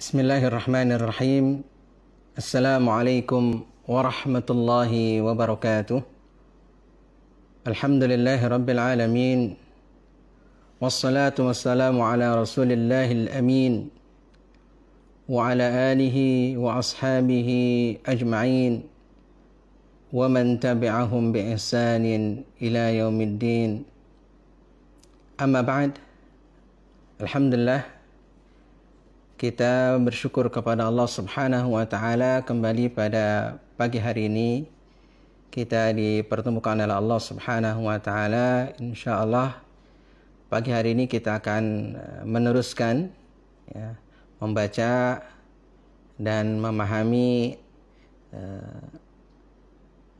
Bismillahirrahmanirrahim. Assalamualaikum warahmatullahi wabarakatuh. Alhamdulillahi rabbil alamin. Wassalatu wassalamu ala rasulillahil amin. Wa ala alihi wa ashabihi ajma'in. Wa man tabi'ahum bi ihsanin ila yaumiddin. Amma ba'd. Alhamdulillah, kita bersyukur kepada Allah Subhanahu wa Ta'ala. Kembali pada pagi hari ini kita dipertemukan oleh Allah Subhanahu wa Ta'ala. InsyaAllah pagi hari ini kita akan meneruskan membaca dan memahami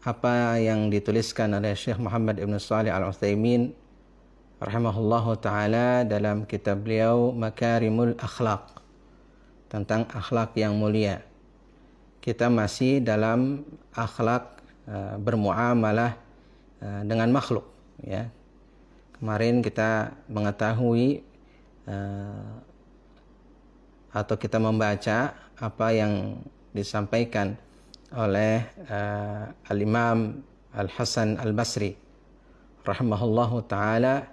apa yang dituliskan oleh Syekh Muhammad Ibn Shalih Al-Utsaimin rahimahullahu ta'ala dalam kitab beliau Makarimul Akhlaq, tentang akhlak yang mulia. Kita masih dalam akhlak bermuamalah dengan makhluk, ya. Kemarin kita mengetahui atau kita membaca apa yang disampaikan oleh Al-Imam Al-Hasan Al-Basri rahimahullahu ta'ala,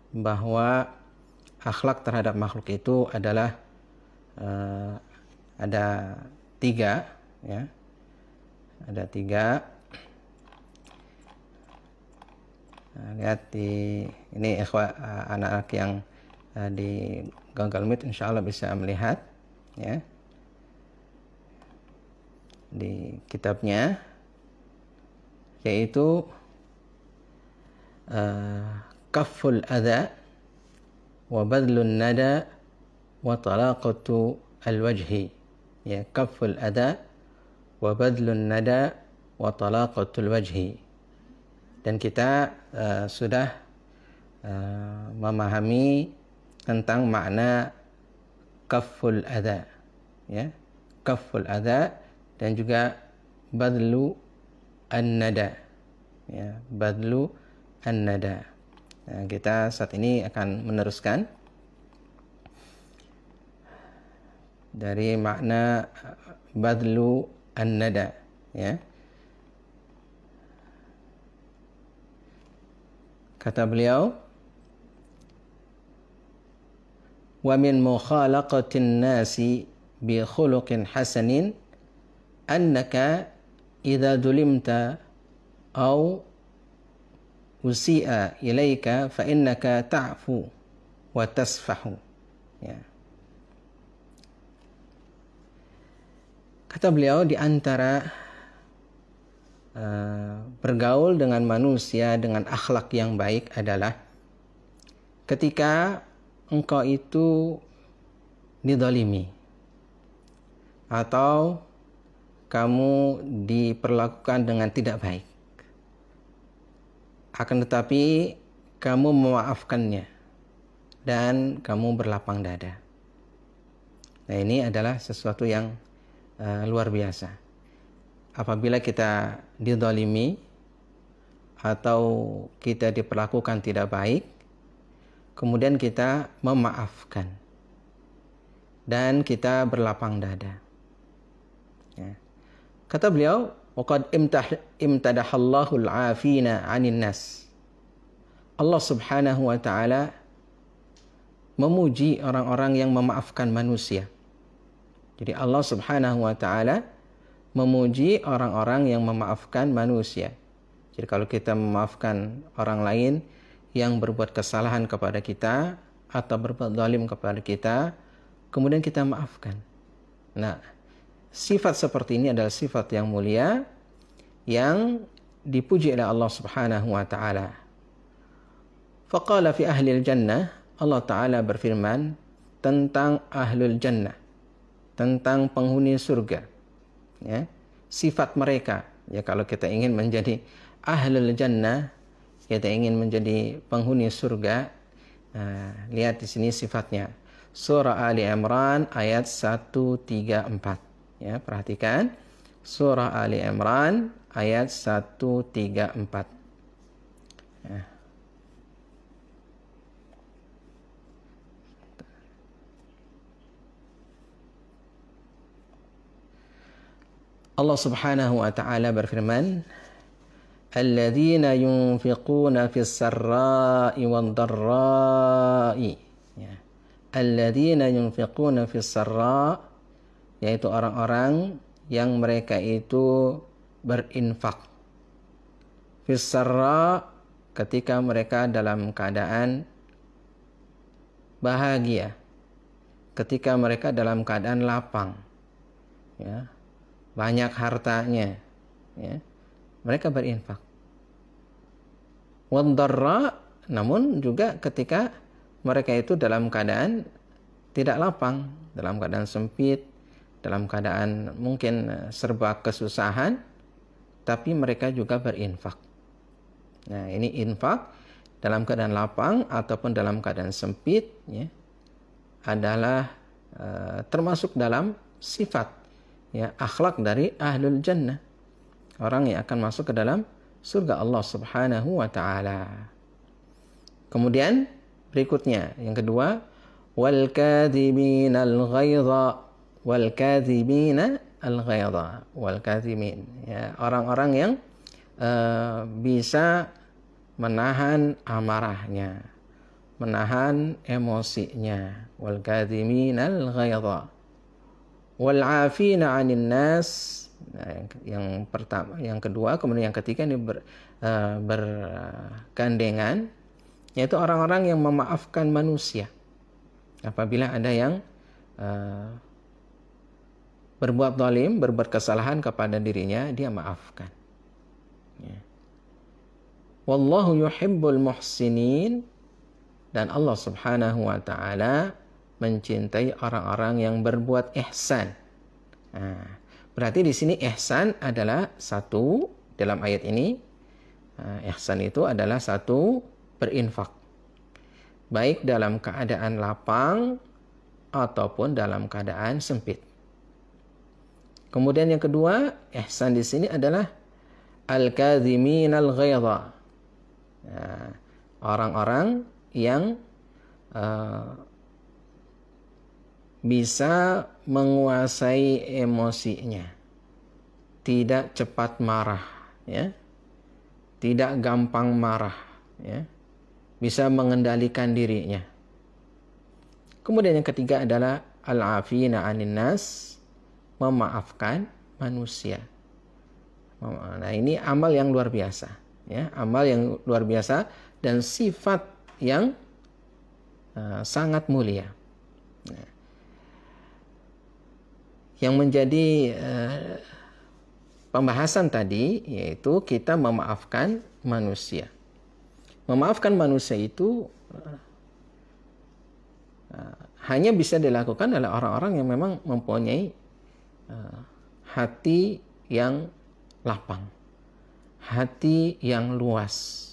bahwa akhlak terhadap makhluk itu adalah ada tiga, ya. Ada tiga. Lihat di ini anak-anak yang di Google Meet insyaallah bisa melihat, ya, di kitabnya, yaitu kafful adha wa badlun nada wa talaqatu al-wajhi, ya, kafful adha wa badlun nada wa talaqatul wajhi. Dan kita sudah memahami tentang makna kafful adha, ya, kafful adha, dan juga badlu an-nada, ya, badlu an-nada. Nah, kita saat ini akan meneruskan dari makna badlu an-nada, ya. Kata beliau, wa min mukhalaqatin nasi bi khuluqin hasanin annaka idza dulimta aw usi'a ilaika fa innaka ta'fu wa tasfahu, ya. Kata beliau, di antara bergaul dengan manusia dengan akhlak yang baik adalah ketika engkau itu didolimi atau kamu diperlakukan dengan tidak baik, akan tetapi kamu memaafkannya dan kamu berlapang dada. Nah, ini adalah sesuatu yang luar biasa. Apabila kita didolimi atau kita diperlakukan tidak baik, kemudian kita memaafkan dan kita berlapang dada, ya. Kata beliau, waqad imtadahallahu al-afina 'anil nas. Allah Subhanahu wa ta'ala memuji orang-orang yang memaafkan manusia. Jadi Allah Subhanahu wa ta'ala memuji orang-orang yang memaafkan manusia. Jadi kalau kita memaafkan orang lain yang berbuat kesalahan kepada kita atau berbuat zalim kepada kita, kemudian kita maafkan. Nah, sifat seperti ini adalah sifat yang mulia yang dipuji oleh Allah Subhanahu wa ta'ala. Faqala fi ahlil jannah, Allah ta'ala berfirman tentang ahlul jannah, tentang penghuni surga, ya, sifat mereka. Ya, kalau kita ingin menjadi ahlul jannah, kita ingin menjadi penghuni surga, lihat di sini sifatnya. Surah Ali Imran ayat 134. Ya, perhatikan. Surah Ali Imran ayat 134. Ya. Allah Subhanahu wa taala berfirman, "Alladzina yunfiquna fis sarra'i wad dharra'i." Ya. Alladzina yunfiquna fis sarra', yaitu orang-orang yang mereka itu berinfak. Fis sarra', ketika mereka dalam keadaan bahagia, ketika mereka dalam keadaan lapang, ya, banyak hartanya, ya, mereka berinfak. Wadharra, namun juga ketika mereka itu dalam keadaan tidak lapang, dalam keadaan sempit, dalam keadaan mungkin serba kesusahan, tapi mereka juga berinfak. Nah, ini infak dalam keadaan lapang ataupun dalam keadaan sempit, ya, adalah termasuk dalam sifat, ya, akhlak dari ahlul jannah, orang yang akan masuk ke dalam surga Allah Subhanahu wa taala. Kemudian berikutnya yang kedua, wal kadhibina al-ghaidha, wal kadhibina al-ghaidha, wal kadhibin, ya, orang-orang yang bisa menahan amarahnya, menahan emosinya. Wal kadhimina al-ghaidha wal 'afina 'anil nas. Nah, yang pertama, yang kedua, kemudian yang ketiga ini bergandengan, yaitu orang-orang yang memaafkan manusia. Apabila ada yang berbuat zalim, berbuat kesalahan kepada dirinya, dia maafkan. Ya. Wallahu yuhibbul muhsinin, dan Allah Subhanahu wa taala mencintai orang-orang yang berbuat ihsan. Nah, berarti di sini ihsan adalah satu dalam ayat ini. Ihsan itu adalah satu, berinfak, baik dalam keadaan lapang ataupun dalam keadaan sempit. Kemudian yang kedua, ihsan di sini adalah al-kadhimin al-ghaidha. Nah, orang-orang yang bisa menguasai emosinya, tidak cepat marah, ya, tidak gampang marah, ya, bisa mengendalikan dirinya. Kemudian yang ketiga adalah al-afina 'anin nas, memaafkan manusia. Nah, ini amal yang luar biasa, ya, amal yang luar biasa dan sifat yang sangat mulia. Nah, yang menjadi pembahasan tadi yaitu kita memaafkan manusia. Memaafkan manusia itu hanya bisa dilakukan oleh orang-orang yang memang mempunyai hati yang lapang, hati yang luas,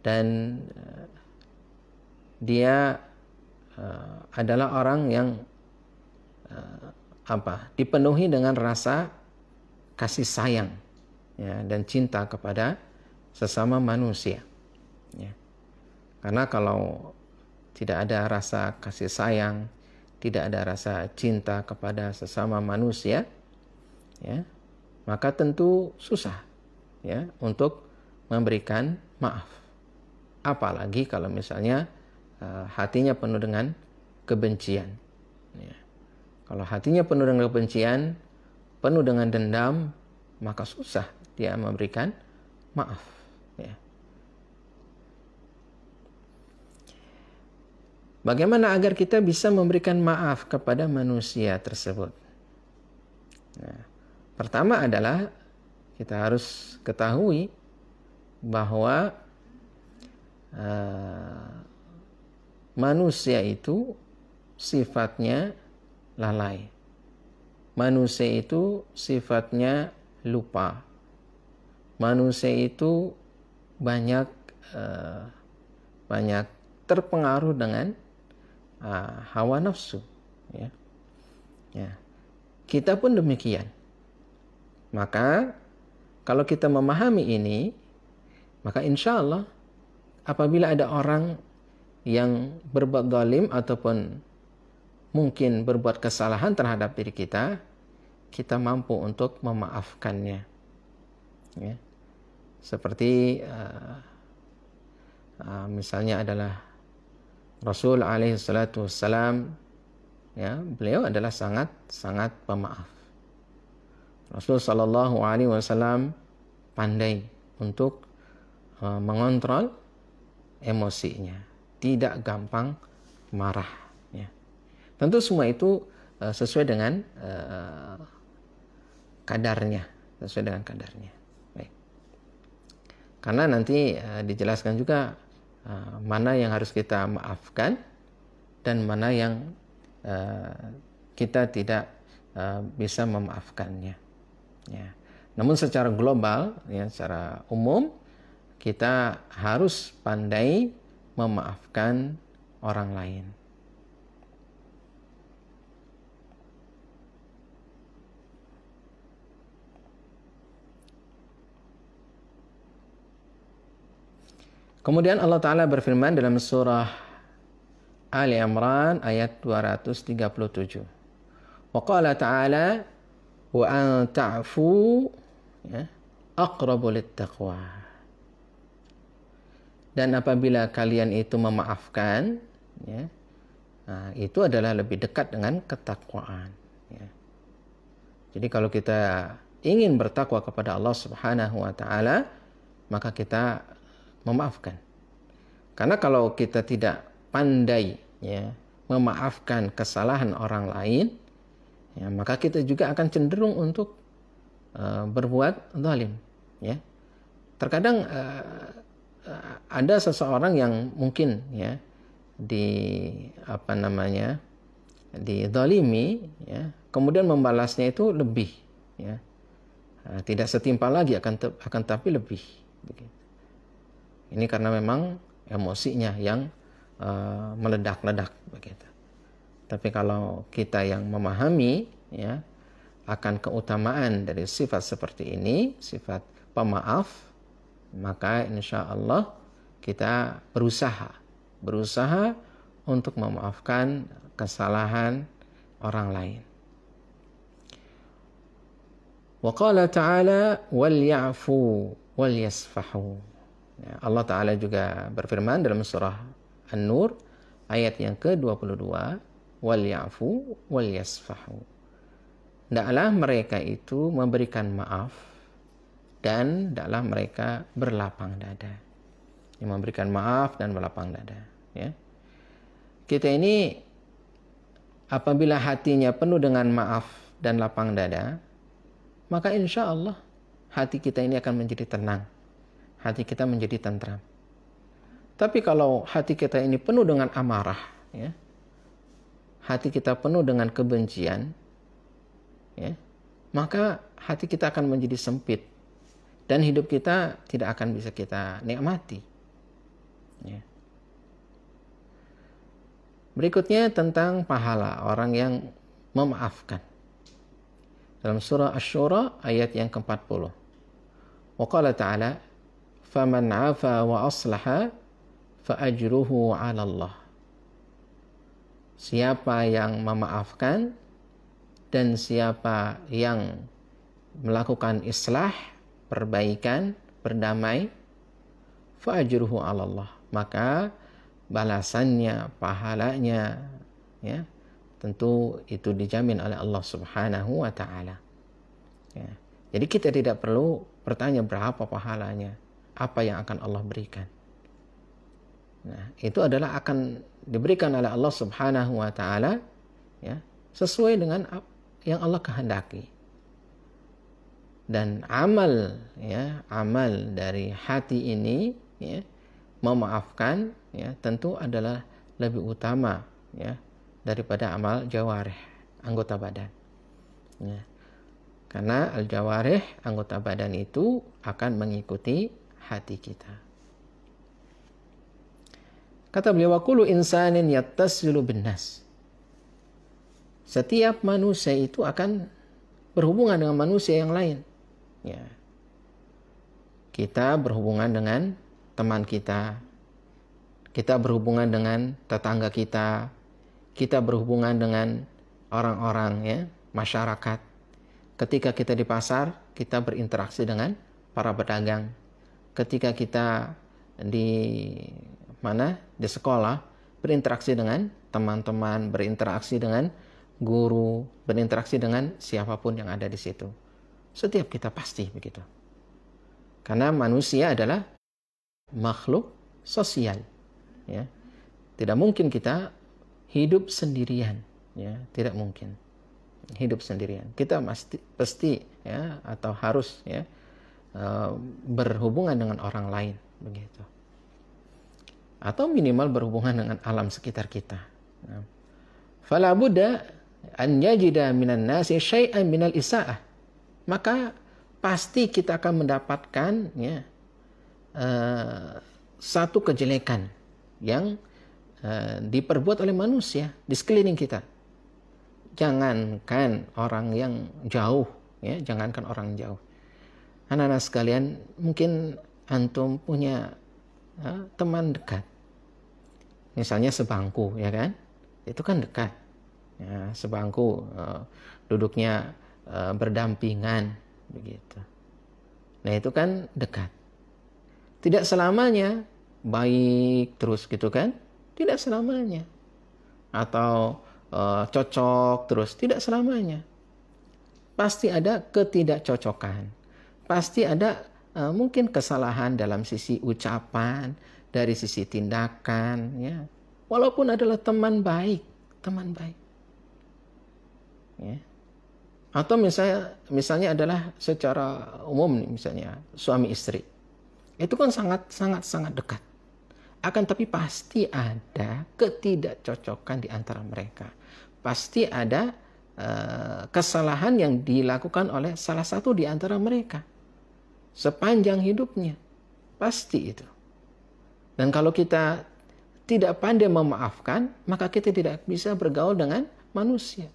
dan dia adalah orang yang dipenuhi dengan rasa kasih sayang, ya, dan cinta kepada sesama manusia, ya. Karena kalau tidak ada rasa kasih sayang, tidak ada rasa cinta kepada sesama manusia, ya, maka tentu susah, ya, untuk memberikan maaf. Apalagi kalau misalnya hatinya penuh dengan kebencian, ya. Kalau hatinya penuh dengan kebencian, penuh dengan dendam, maka susah dia memberikan maaf, ya. Bagaimana agar kita bisa memberikan maaf kepada manusia tersebut? Nah, pertama adalah kita harus ketahui bahwa manusia itu sifatnya lalai. Manusia itu sifatnya lupa. Manusia itu banyak terpengaruh dengan hawa nafsu, ya. Ya. Kita pun demikian. Maka kalau kita memahami ini, maka insya Allah apabila ada orang yang berbuat zalim ataupun mungkin berbuat kesalahan terhadap diri kita kita mampu untuk memaafkannya. Ya. Seperti misalnya adalah Rasul alaihi salatu wassalam, ya, beliau adalah sangat pemaaf. Rasul sallallahu alaihi wasallam pandai untuk mengontrol emosinya, tidak gampang marah. Ya. Tentu semua itu sesuai dengan kadarnya, Baik. Karena nanti dijelaskan juga mana yang harus kita maafkan dan mana yang kita tidak bisa memaafkannya. Ya. Namun secara global, ya, secara umum, kita harus pandai memaafkan orang lain. Kemudian Allah Ta'ala berfirman dalam surah Ali Imran ayat 237. Wa qala ta'ala wa an ta'fu aqrabu littaqwa. Dan apabila kalian itu memaafkan, ya, itu adalah lebih dekat dengan ketakwaan. Ya. Jadi kalau kita ingin bertakwa kepada Allah Subhanahu wa Ta'ala, maka kita memaafkan. Karena kalau kita tidak pandai, ya, memaafkan kesalahan orang lain, ya, maka kita juga akan cenderung untuk berbuat zalim. Ya. Terkadang ada seseorang yang mungkin, ya, dizalimi, ya, kemudian membalasnya itu lebih, ya, tidak setimpal lagi, akan tapi lebih. Begitu. Ini karena memang emosinya yang meledak-ledak, begitu. Tapi kalau kita yang memahami, ya, akan keutamaan dari sifat seperti ini, sifat pemaaf, maka insya Allah kita berusaha untuk memaafkan kesalahan orang lain. Wa qala ta'ala wal ya'fu wal yasfahu. Ya, Allah Ta'ala juga berfirman dalam surah An-Nur ayat yang ke-22, wal ya'fu wal yasfahu. Hendaklah mereka itu memberikan maaf dan hendaklah mereka berlapang dada. Yang memberikan maaf dan berlapang dada. Ya. Kita ini apabila hatinya penuh dengan maaf dan lapang dada, maka insya Allah hati kita ini akan menjadi tenang. Hati kita menjadi tentram. Tapi kalau hati kita ini penuh dengan amarah, ya, hati kita penuh dengan kebencian, ya, maka hati kita akan menjadi sempit dan hidup kita tidak akan bisa kita nikmati. Ya. Berikutnya tentang pahala orang yang memaafkan. Dalam surah Asy-Syura ayat yang ke-40. Wa qala ta'ala faman 'afa wa aslaha fa ajruhu 'ala Allah. Siapa yang memaafkan dan siapa yang melakukan islah, perbaikan, berdamai, fa ajruhu 'ala Allah, maka balasannya, pahalanya, ya, tentu itu dijamin oleh Allah Subhanahu wa Ta'ala. Ya. Jadi kita tidak perlu bertanya berapa pahalanya, apa yang akan Allah berikan. Nah, itu adalah akan diberikan oleh Allah Subhanahu wa Ta'ala, ya, sesuai dengan yang Allah kehendaki. Dan amal, ya, amal dari hati ini, ya, memaafkan, ya, tentu adalah lebih utama, ya, daripada amal jawarih, anggota badan. Ya. Karena al-jawarih, anggota badan itu akan mengikuti hati kita. Kata beliau, wa kullu insanin yattasilu binnas. Setiap manusia itu akan berhubungan dengan manusia yang lain. Ya. Kita berhubungan dengan teman kita berhubungan dengan tetangga kita berhubungan dengan orang-orang, ya, masyarakat, Ketika kita di pasar, kita berinteraksi dengan para pedagang. Ketika kita di sekolah, berinteraksi dengan teman-teman, berinteraksi dengan guru, berinteraksi dengan siapapun yang ada di situ. Setiap kita pasti begitu. Karena manusia adalah makhluk sosial. Ya. Tidak mungkin kita hidup sendirian. Ya, tidak mungkin hidup sendirian. Kita pasti ya, atau harus ya, berhubungan dengan orang lain begitu. Atau minimal berhubungan dengan alam sekitar kita. Fala budda an yajida minan nasi syai'an minal isa'ah. Maka pasti kita akan mendapatkan ya, satu kejelekan yang diperbuat oleh manusia di sekeliling kita. Jangankan orang yang jauh, ya, jangankan orang jauh. Anak-anak sekalian, mungkin antum punya teman dekat. Misalnya sebangku, ya kan? Itu kan dekat. Ya, sebangku, duduknya berdampingan, begitu. Nah, itu kan dekat. Tidak selamanya baik terus gitu kan? Tidak selamanya. Atau cocok terus, tidak selamanya. Pasti ada ketidakcocokan. Pasti ada mungkin kesalahan dalam sisi ucapan, dari sisi tindakan, ya. Walaupun adalah teman baik. Ya. Atau misalnya adalah secara umum nih, misalnya suami istri. Itu kan sangat dekat. Akan tapi pasti ada ketidakcocokan di antara mereka. Pasti ada kesalahan yang dilakukan oleh salah satu di antara mereka. Sepanjang hidupnya. Pasti itu. Dan kalau kita tidak pandai memaafkan, maka kita tidak bisa bergaul dengan manusia.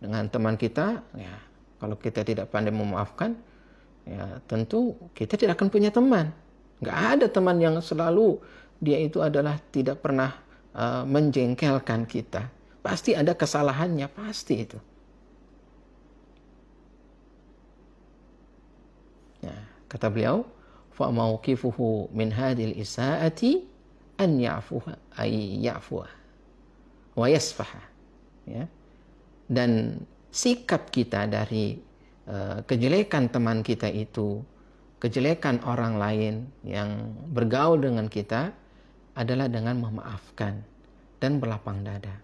Dengan teman kita, ya, kalau kita tidak pandai memaafkan, ya tentu kita tidak akan punya teman. Nggak ada teman yang selalu dia itu adalah tidak pernah menjengkelkan kita. Pasti ada kesalahannya, pasti itu. Nah, kata beliau, fa mauqifuhu min hadhil isaati an ya'fuha ay ya'fuha wa yasfaha. Ya. Dan sikap kita dari kejelekan teman kita itu, kejelekan orang lain yang bergaul dengan kita adalah dengan memaafkan dan berlapang dada.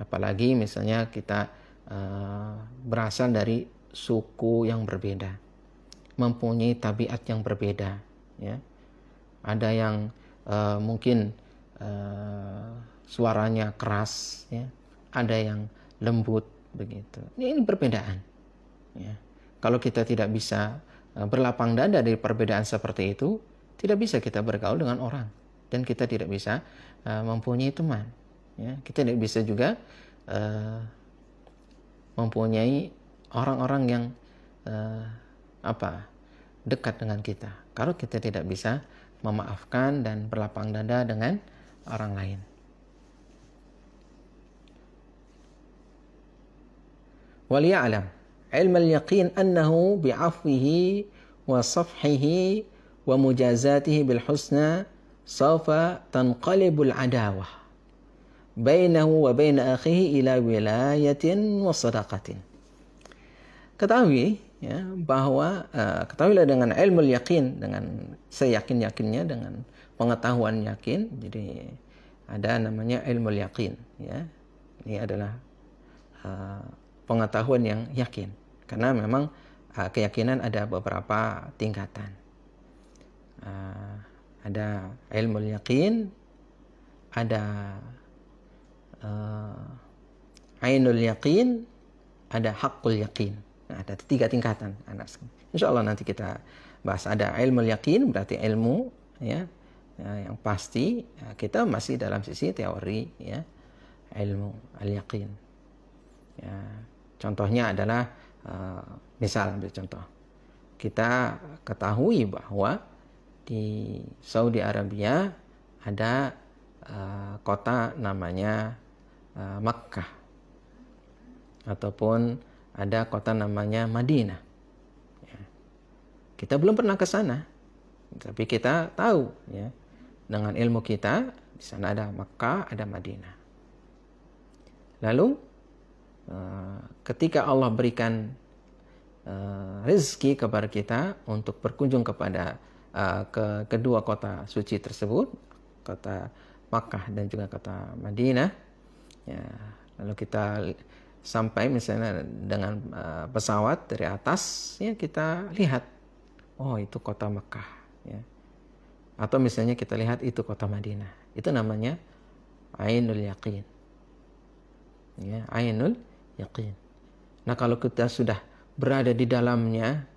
Apalagi misalnya kita berasal dari suku yang berbeda, mempunyai tabiat yang berbeda, ya. Ada yang mungkin suaranya keras, ya. Ada yang lembut begitu. Ini perbedaan. Ya. Kalau kita tidak bisa berlapang dada dari perbedaan seperti itu, tidak bisa kita bergaul dengan orang dan kita tidak bisa mempunyai teman. Ya. Kita tidak bisa juga mempunyai orang-orang yang dekat dengan kita. Kalau kita tidak bisa memaafkan dan berlapang dada dengan orang lain. Waliya'lam ilm al-yaqin annahu bi'afwihi wa safhihi wa mujazatihi bil husna sawfa tanqalibul adawah bainahu wa bain akhihi ila wilayatin wa sadaqatin. Ketahui ya bahwa ketahuilah dengan ilmu yakin, dengan seyakin-yakinnya, dengan pengetahuan yakin. Jadi ada namanya ilmu yakin, ya. Ini adalah pengetahuan yang yakin, karena memang keyakinan ada beberapa tingkatan. Ada ilmu yakin, ada ainul yakin, ada haqqul yakin. Nah, ada 3 tingkatan, anak. Insya Allah nanti kita bahas. Ada ilmu yakin, berarti ilmu, ya, yang pasti. Kita masih dalam sisi teori, ya, ilmu al-yakin. Ya, contohnya adalah misal ambil contoh, kita ketahui bahwa di Saudi Arabia ada kota namanya Makkah ataupun ada kota namanya Madinah. Ya. Kita belum pernah ke sana, tapi kita tahu ya, dengan ilmu kita di sana ada Makkah, ada Madinah. Lalu ketika Allah berikan rezeki kepada kita untuk berkunjung kepada ke kedua kota suci tersebut, kota Makkah dan juga kota Madinah, ya, lalu kita sampai misalnya dengan pesawat dari atas, ya kita lihat, oh itu kota Makkah, ya. Atau misalnya kita lihat itu kota Madinah, itu namanya ainul yaqin, ya, ainul yaqin. Nah kalau kita sudah berada di dalamnya,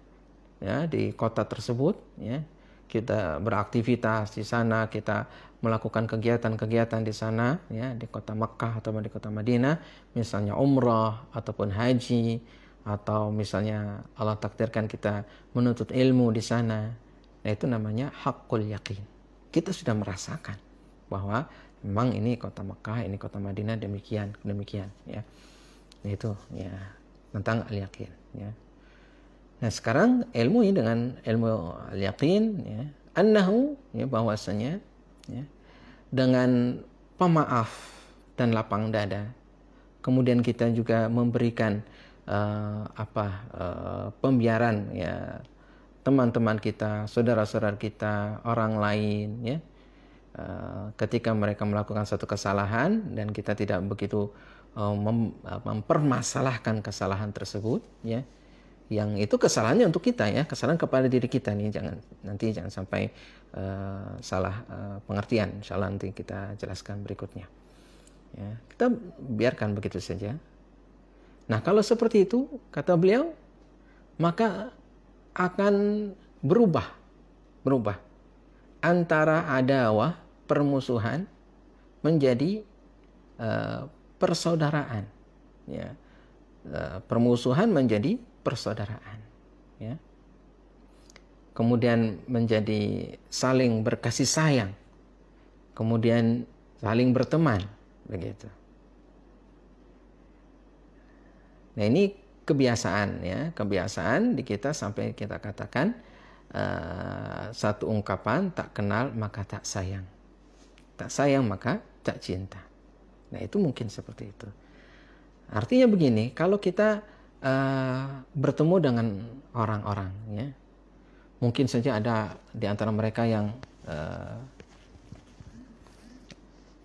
ya, di kota tersebut, ya, kita beraktivitas di sana, kita melakukan kegiatan-kegiatan di sana, ya, di kota Makkah atau di kota Madinah, misalnya umrah ataupun haji, atau misalnya Allah takdirkan kita menuntut ilmu di sana. Nah itu namanya haqqul yaqin. Kita sudah merasakan bahwa memang ini kota Makkah, ini kota Madinah, demikian, ya. Itu ya tentang al-yaqin, ya. Nah sekarang ilmu ini dengan ilmu al-yaqin, ya, annahu, ya, bahwasanya, ya, dengan pemaaf dan lapang dada, kemudian kita juga memberikan pembiaran, ya, teman-teman kita, saudara-saudara kita, orang lain, ya, ketika mereka melakukan satu kesalahan dan kita tidak begitu mempermasalahkan kesalahan tersebut, ya, yang itu kesalahannya untuk kita, ya, kesalahan kepada diri kita nih, jangan sampai salah pengertian. Insyaallah nanti kita jelaskan berikutnya, ya, kita biarkan begitu saja. Nah kalau seperti itu kata beliau, maka akan berubah antara adawah, permusuhan, menjadi persaudaraan, ya. Permusuhan menjadi persaudaraan, ya. Kemudian menjadi saling berkasih sayang, kemudian saling berteman, begitu. Nah ini kebiasaan, ya, kebiasaan di kita sampai kita katakan satu ungkapan, tak kenal maka tak sayang maka tak cinta. Nah itu mungkin seperti itu. Artinya begini, kalau kita bertemu dengan orang-orang, ya, mungkin saja ada di antara mereka yang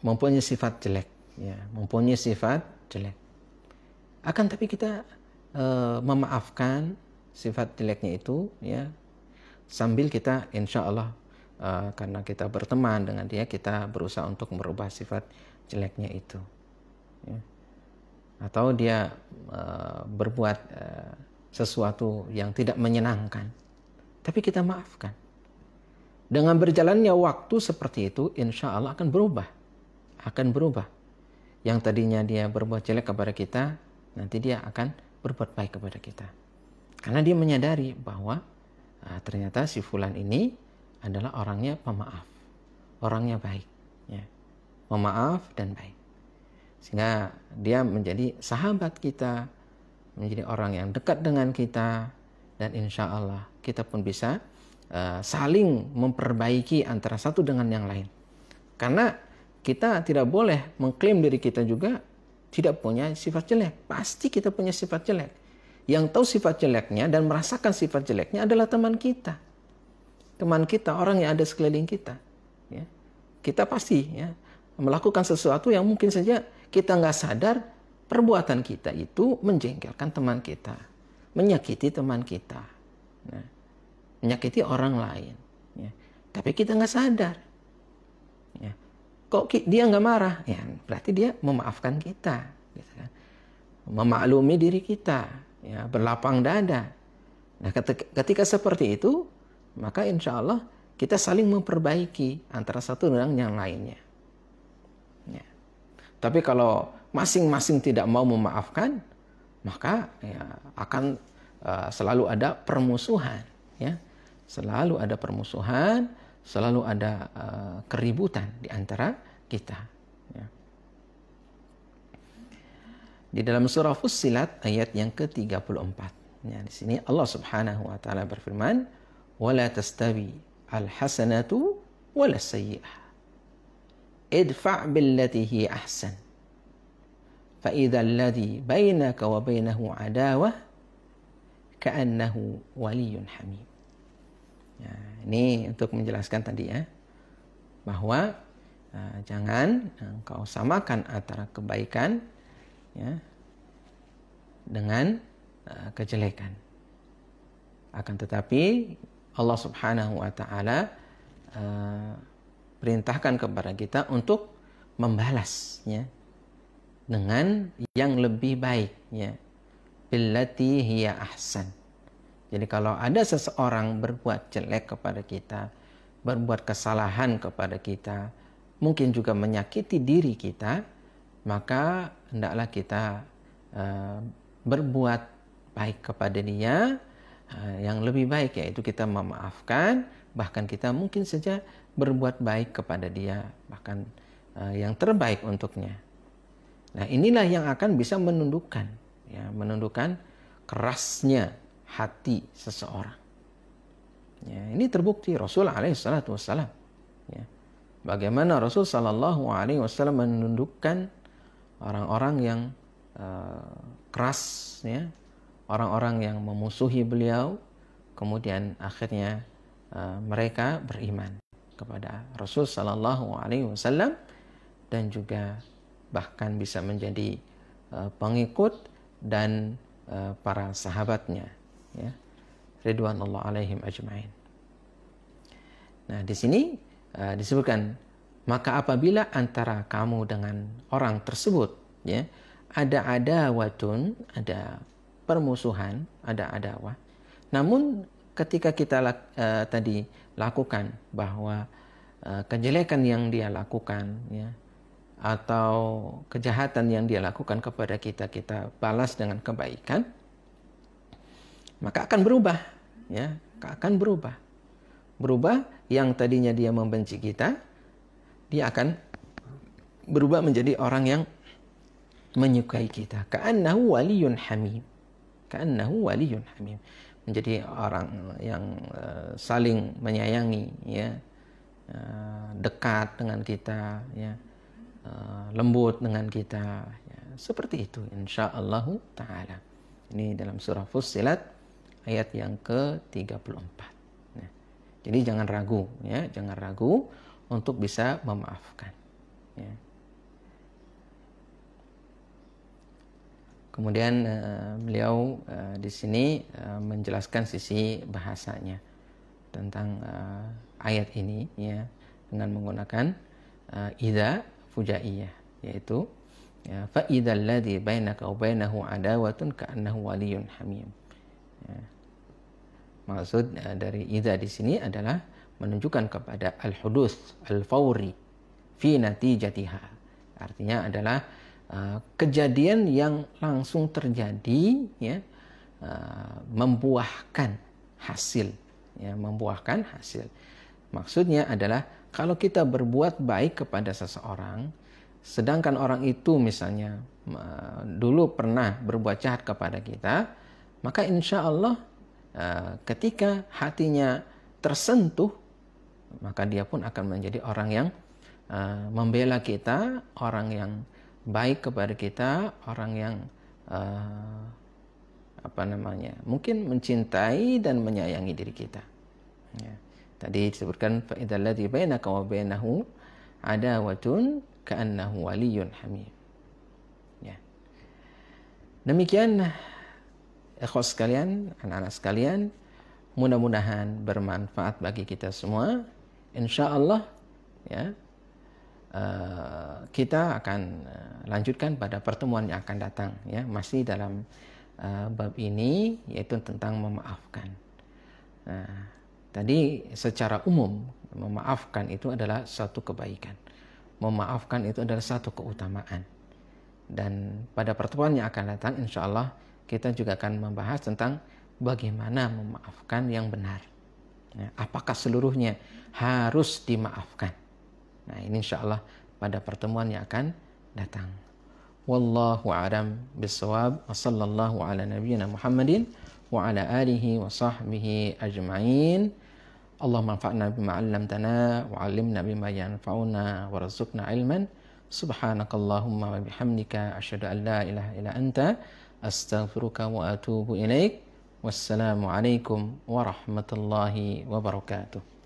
mempunyai sifat jelek, ya, mempunyai sifat jelek. Akan tapi kita memaafkan sifat jeleknya itu, ya, sambil kita insya Allah karena kita berteman dengan dia, kita berusaha untuk merubah sifat jeleknya itu, ya. Atau dia berbuat sesuatu yang tidak menyenangkan, tapi kita maafkan. Dengan berjalannya waktu seperti itu, insya Allah akan berubah. Yang tadinya dia berbuat jelek kepada kita, nanti dia akan berbuat baik kepada kita. Karena dia menyadari bahwa ternyata si fulan ini adalah orangnya pemaaf, orangnya baik, ya, pemaaf dan baik. Sehingga dia menjadi sahabat kita, menjadi orang yang dekat dengan kita, dan insya Allah kita pun bisa saling memperbaiki antara satu dengan yang lain. Karena kita tidak boleh mengklaim diri kita juga tidak punya sifat jelek. Pasti kita punya sifat jelek. Yang tahu sifat jeleknya dan merasakan sifat jeleknya adalah teman kita. Teman kita, orang yang ada sekeliling kita, ya. Kita pasti, ya, melakukan sesuatu yang mungkin saja kita nggak sadar perbuatan kita itu menjengkelkan teman kita, menyakiti teman kita, nah, menyakiti orang lain, ya. Tapi kita nggak sadar, ya. Kok dia nggak marah? Ya, berarti dia memaafkan kita, gitu kan? Memaklumi diri kita, ya, berlapang dada. Nah, ketika seperti itu, maka insya Allah kita saling memperbaiki antara satu dengan yang lainnya. Ya. Tapi kalau masing-masing tidak mau memaafkan, maka ya, akan selalu ada permusuhan, ya. Selalu ada permusuhan, selalu ada keributan di antara kita. Ya. Di dalam surah Fussilat ayat yang ke-34. Ya, di sini Allah Subhanahu wa taala berfirman, "Wala tastawi al-hasanatu wala sayyi'ah. Idfa' billati hi ahsan. Fa idza alladhi bainaka wa bainahu adawah ka'annahu waliyyun hamim." Ya, ini untuk menjelaskan tadi ya, bahwa jangan engkau samakan antara kebaikan ya dengan kejelekan. Akan tetapi Allah Subhanahu wa taala perintahkan kepada kita untuk membalas ya dengan yang lebih baik ya. Billati hiya ahsan. Jadi kalau ada seseorang berbuat jelek kepada kita, berbuat kesalahan kepada kita, mungkin juga menyakiti diri kita, maka hendaklah kita berbuat baik kepada dia. Yang lebih baik yaitu kita memaafkan, bahkan kita mungkin saja berbuat baik kepada dia, bahkan yang terbaik untuknya. Nah, inilah yang akan bisa menundukkan kerasnya hati seseorang. Ya, ini terbukti Rasul alaihissalatu wassalam. Ya. Bagaimana Rasul sallallahu alaihi wasallam menundukkan orang-orang yang keras, ya, orang-orang yang memusuhi beliau, kemudian akhirnya mereka beriman kepada Rasul sallallahu alaihi wasallam dan juga bahkan bisa menjadi pengikut dan para sahabatnya, ya, ridwanullah alaihim ajma'in. Nah, di sini disebutkan, maka apabila antara kamu dengan orang tersebut ya ada adawatun, ada permusuhan, ada adawah. Namun ketika kita tadi lakukan bahwa kejelekan yang dia lakukan ya atau kejahatan yang dia lakukan kepada kita, kita balas dengan kebaikan, maka akan berubah ya, akan berubah yang tadinya dia membenci kita, dia akan berubah menjadi orang yang menyukai kita. Ka'annahu waliyyun hamim. Ka'annahu waliyyun hamim. Menjadi orang yang saling menyayangi ya, dekat dengan kita ya, lembut dengan kita ya, seperti itu insyaallah taala. Ini dalam surah Fussilat ayat yang ke-34. Nah, jadi jangan ragu ya, jangan ragu untuk bisa memaafkan ya. Kemudian beliau di sini menjelaskan sisi bahasanya tentang ayat ini ya, dengan menggunakan idza fujaiyah, yaitu fa idzal ladzi bainaka wa bainahu adawatun ka'annahu waliyyun hamim. Ya. Maksud dari idza di sini adalah menunjukkan kepada al-huduts al-fawri fi natijatiha. Artinya adalah kejadian yang langsung terjadi ya, membuahkan hasil ya, membuahkan hasil. Maksudnya adalah kalau kita berbuat baik kepada seseorang, sedangkan orang itu misalnya dulu pernah berbuat jahat kepada kita, maka insya Allah ketika hatinya tersentuh, maka dia pun akan menjadi orang yang membela kita, orang yang baik kepada kita, orang yang mungkin mencintai dan menyayangi diri kita. Ya. Tadi disebutkan fa idzal ladzi bainaka wa bainahu adawatun ka'annahu waliyyun hamim. Ya. Demikian ikhwas sekalian, anak-anak sekalian, mudah-mudahan bermanfaat bagi kita semua. Insyaallah ya. Kita akan lanjutkan pada pertemuan yang akan datang ya, masih dalam bab ini, yaitu tentang memaafkan. Nah, tadi secara umum memaafkan itu adalah satu kebaikan. Memaafkan itu adalah satu keutamaan. Dan pada pertemuan yang akan datang insyaallah kita juga akan membahas tentang bagaimana memaafkan yang benar. Ya, apakah seluruhnya harus dimaafkan? Nah, ini insyaallah pada pertemuan yang akan datang. Wallahu a'lam bissawab. Wassallallahu ala nabiyyina Muhammadin wa ala alihi wa sahbihi ajma'in. Allahumma anfa'na bima 'allamtana wa 'allimna bima yanfa'una warzuqna ilman. Subhanakallahumma wa bihamdika asyhadu an la ilaha illa anta astaghfiruka wa atubu ilaik. Wassalamu alaikum warahmatullahi wabarakatuh.